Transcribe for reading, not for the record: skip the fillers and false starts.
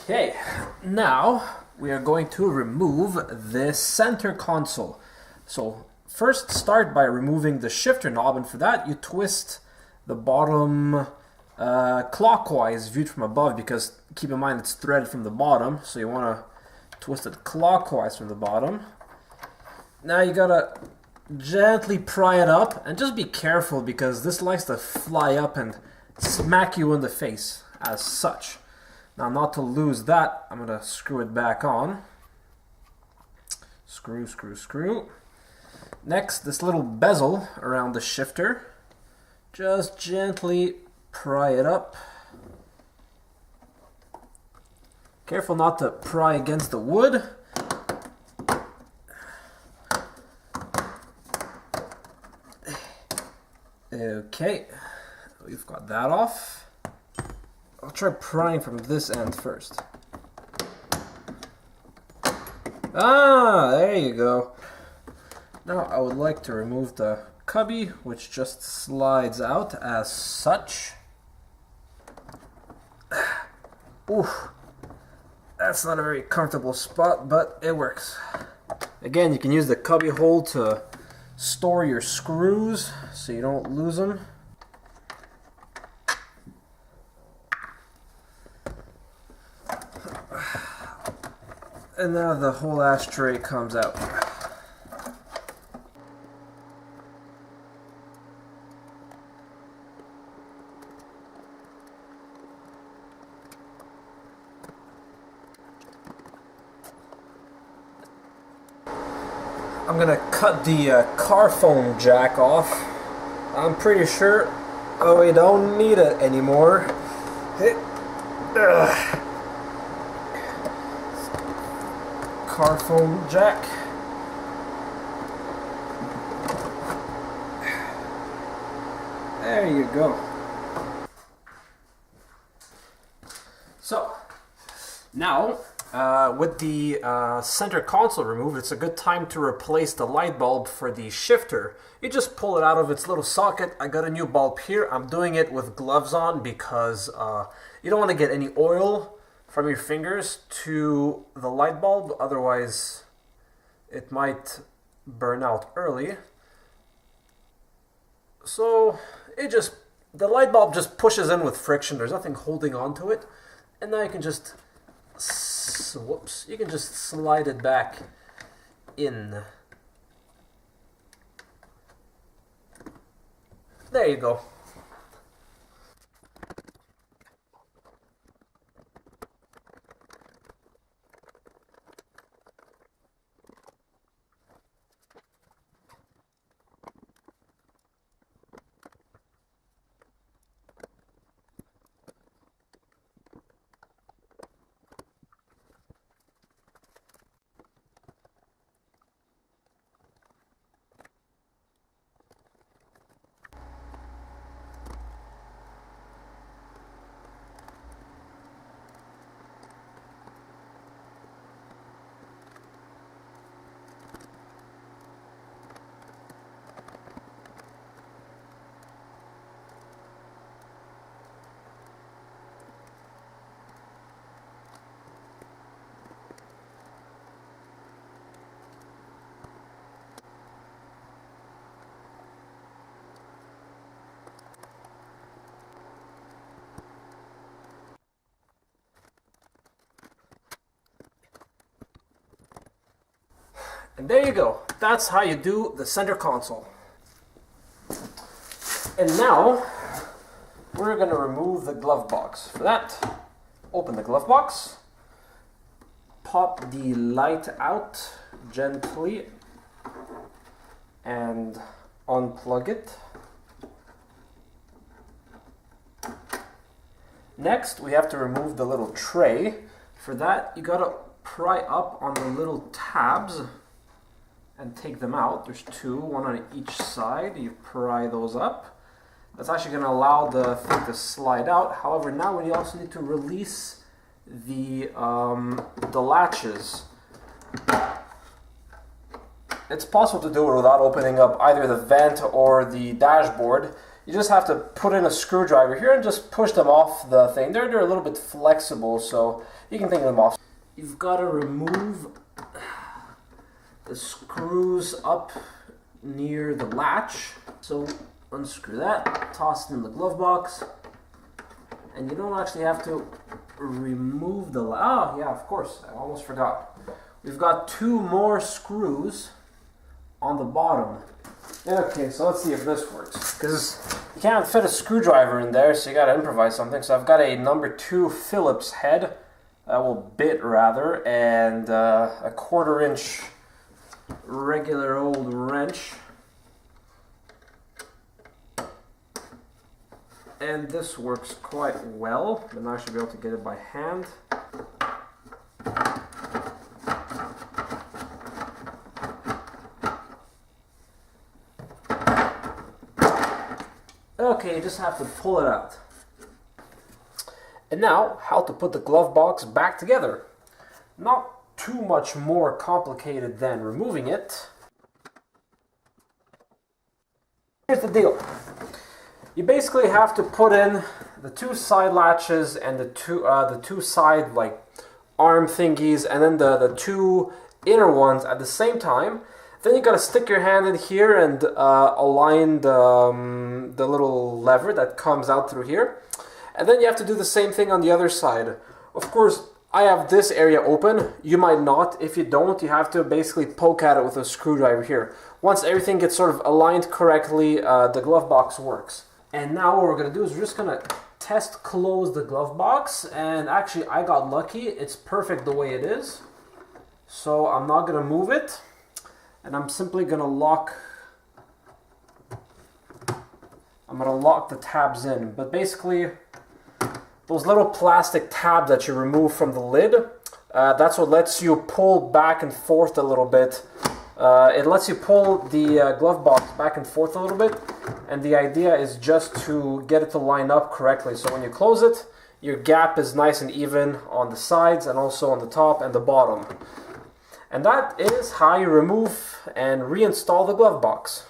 Okay, now we are going to remove this center console. So first start by removing the shifter knob, and for that you twist the bottom clockwise viewed from above, because keep in mind it's threaded from the bottom, so you want to twist it clockwise from the bottom. Now you gotta gently pry it up, and just be careful because this likes to fly up and smack you in the face as such. Now, not to lose that, I'm going to screw it back on. Screw, screw, screw. Next, this little bezel around the shifter. Just gently pry it up. Careful not to pry against the wood. Okay, we've got that off. I'll try prying from this end first. Ah, there you go. Now I would like to remove the cubby, which just slides out as such. Oof, that's not a very comfortable spot, but it works. Again, you can use the cubby hole to store your screws so you don't lose them. And now the whole ashtray comes out. I'm gonna cut the car phone jack off. I'm pretty sure we don't need it anymore. Car phone jack. There you go. So now with the center console removed, it's a good time to replace the light bulb for the shifter. You just pull it out of its little socket. I got a new bulb here. I'm doing it with gloves on because you don't want to get any oil from your fingers to the light bulb, otherwise it might burn out early. So the light bulb just pushes in with friction. There's nothing holding on to it, and now you can just slide it back in. There you go. And there you go. That's how you do the center console. And now we're going to remove the glove box. For that, open the glove box, pop the light out gently, and unplug it. Next, we have to remove the little tray. For that, you gotta pry up on the little tabs and take them out. There's two, one on each side. You pry those up. That's actually going to allow the thing to slide out. However, now we also need to release the latches. It's possible to do it without opening up either the vent or the dashboard. you just have to put in a screwdriver here and just push them off the thing. They're a little bit flexible, so you can take them off. You've got to remove the screws up near the latch. So unscrew that, toss it in the glove box, and you don't actually have to remove the latch. Oh yeah, of course, I almost forgot. We've got 2 more screws on the bottom. Okay, so let's see if this works, because you can't fit a screwdriver in there, so you gotta improvise something. So I've got a number 2 Phillips head, bit rather, and a 1/4 inch regular old wrench. And this works quite well, and I should be able to get it by hand. Okay, you just have to pull it out. And now, how to put the glove box back together. Not too much more complicated than removing it. Here's the deal. You basically have to put in the 2 side latches and the two side like arm thingies, and then the 2 inner ones at the same time. Then you gotta stick your hand in here and align the little lever that comes out through here. And then you have to do the same thing on the other side. Of course, I have this area open. You might not. If you don't, you have to basically poke at it with a screwdriver here. Once everything gets sort of aligned correctly, the glove box works. And now what we're gonna do is we're just gonna test close the glove box. And actually, I got lucky. It's perfect the way it is. So I'm not gonna move it. And I'm simply going to lock the tabs in. But basically, those little plastic tabs that you remove from the lid, that's what lets you pull back and forth a little bit. It lets you pull the glove box back and forth a little bit. And the idea is just to get it to line up correctly. So when you close it, your gap is nice and even on the sides and also on the top and the bottom. And that is how you remove and reinstall the glove box.